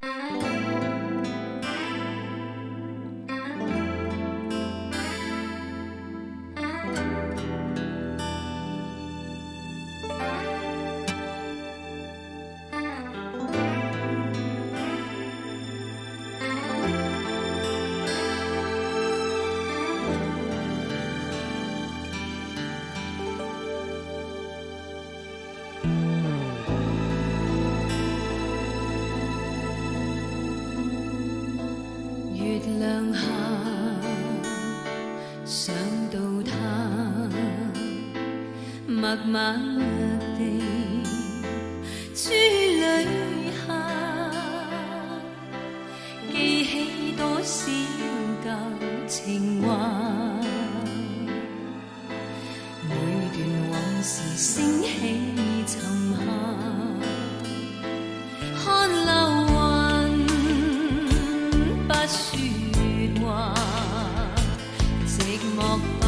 月亮下，想到他，默默地珠淚下，記起多少舊情話，每段往事升起沉下，看流雲不說話，寂寞吧，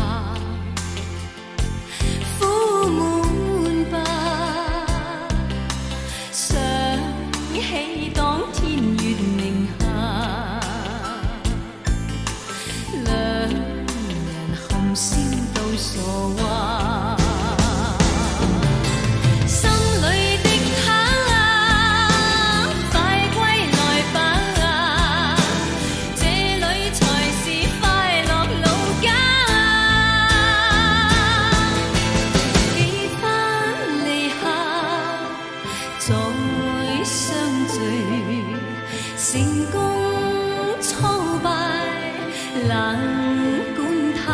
苦悶吧，想起當天月明下，兩人含笑到傻話。成功挫敗冷管他，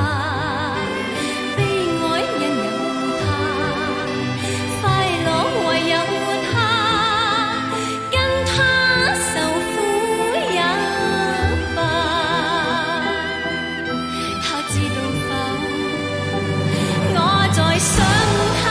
悲哀因有他，快樂唯有他，跟他受苦也罷。他知道否？我在想他。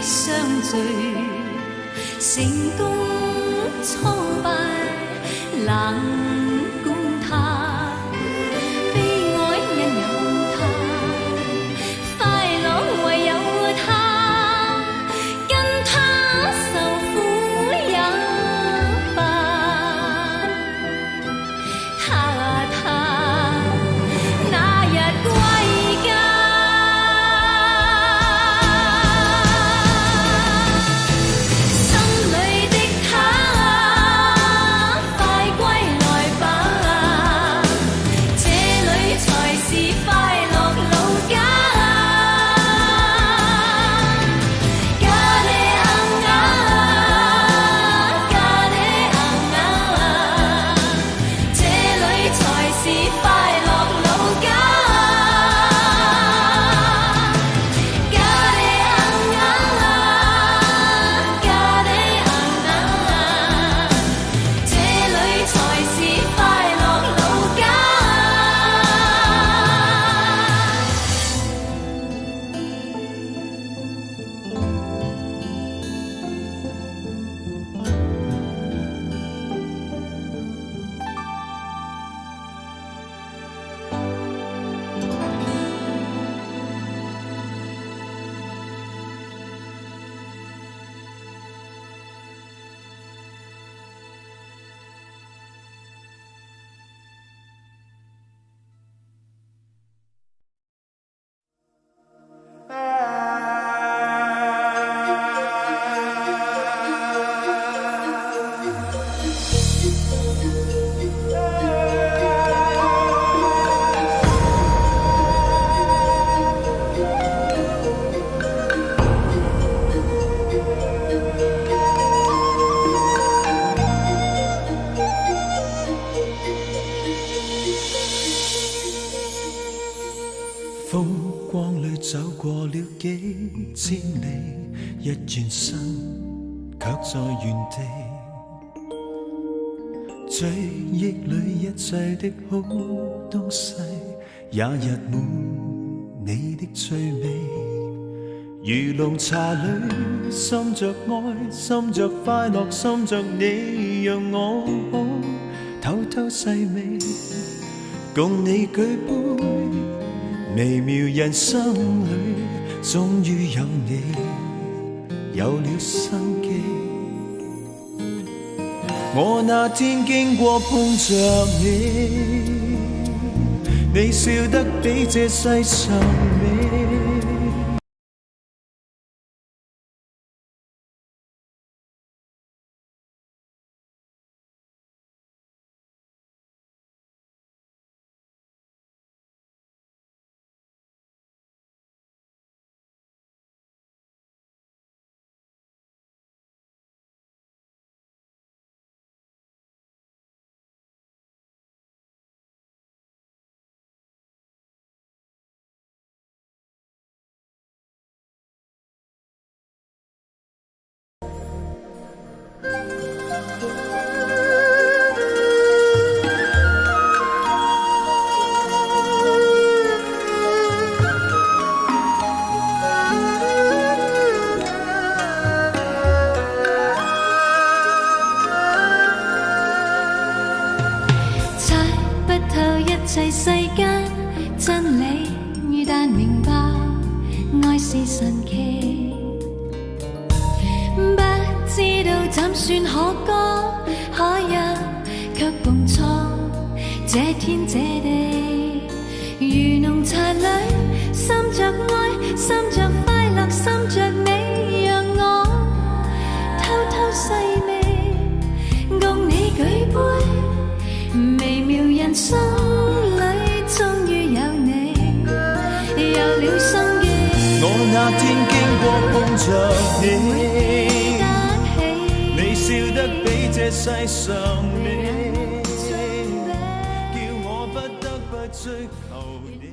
相聚，成功挫敗冷管他，悲哀因有他，快樂唯有他，跟他受苦也罷。他那日歸家。心裏的他，快歸來。一轉身卻在原地，追憶裏一切的好東西，也溢滿你的趣味。如濃茶裏滲着愛，滲着快樂，滲着你，讓我偷偷細味，共你舉杯，微妙人生裏終於有你，有了生機。我那天經過碰着你，你笑得比這世上美。齊世間真理，但明白愛是神奇。不知道怎算可歌可泣，卻共錯這天這地。如濃茶裏滲着愛，滲着快樂，滲着你，讓我偷偷細味，共你舉杯，微妙人生終於有你，有了生機。我那天經過碰着你，你笑得比這世上美，叫我不得不追求你。